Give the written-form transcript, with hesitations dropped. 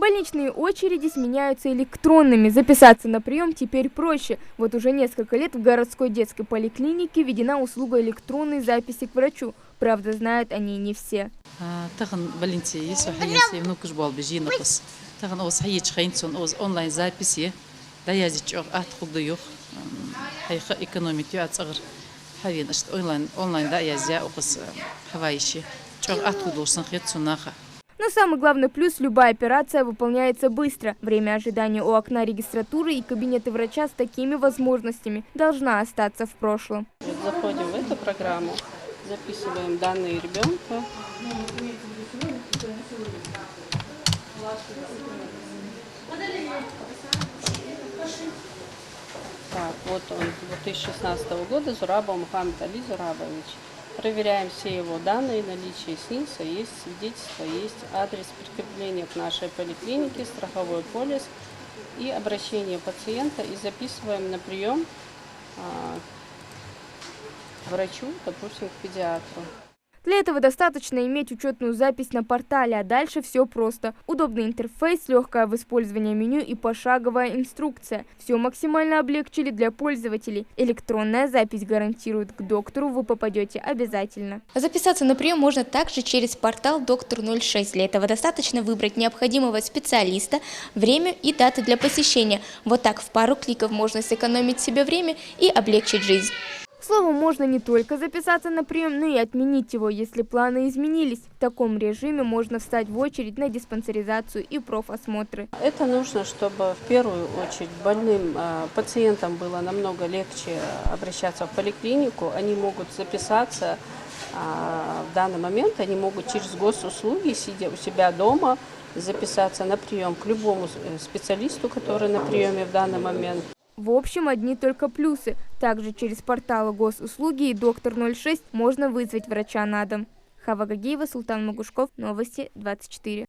Больничные очереди сменяются электронными. Записаться на прием теперь проще. Вот уже несколько лет в городской детской поликлинике введена услуга электронной записи к врачу. Правда, знают они не все. Но самый главный плюс – любая операция выполняется быстро. Время ожидания у окна регистратуры и кабинета врача с такими возможностями должна остаться в прошлом. Заходим в эту программу, записываем данные ребенка. Так, вот он, 2016 года, Зурабов Мухаммед Али Зурабович. Проверяем все его данные, наличие СНИЛСа, есть свидетельство, есть адрес прикрепления к нашей поликлинике, страховой полис и обращение пациента. И записываем на прием к врачу, допустим, к педиатру. Для этого достаточно иметь учетную запись на портале, а дальше все просто. Удобный интерфейс, легкое в использовании меню и пошаговая инструкция. Все максимально облегчили для пользователей. Электронная запись гарантирует, к доктору вы попадете обязательно. Записаться на прием можно также через портал «Доктор 06». Для этого достаточно выбрать необходимого специалиста, время и даты для посещения. Вот так в пару кликов можно сэкономить себе время и облегчить жизнь. К слову, можно не только записаться на прием, но и отменить его, если планы изменились. В таком режиме можно встать в очередь на диспансеризацию и профосмотры. Это нужно, чтобы в первую очередь больным пациентам было намного легче обращаться в поликлинику. Они могут записаться в данный момент, они могут через госуслуги, сидя у себя дома, записаться на прием к любому специалисту, который на приеме в данный момент. В общем, одни только плюсы. Также через порталы госуслуги и Доктор 06 можно вызвать врача на дом. Хава Гагиева, Султан Магушков, Новости 24.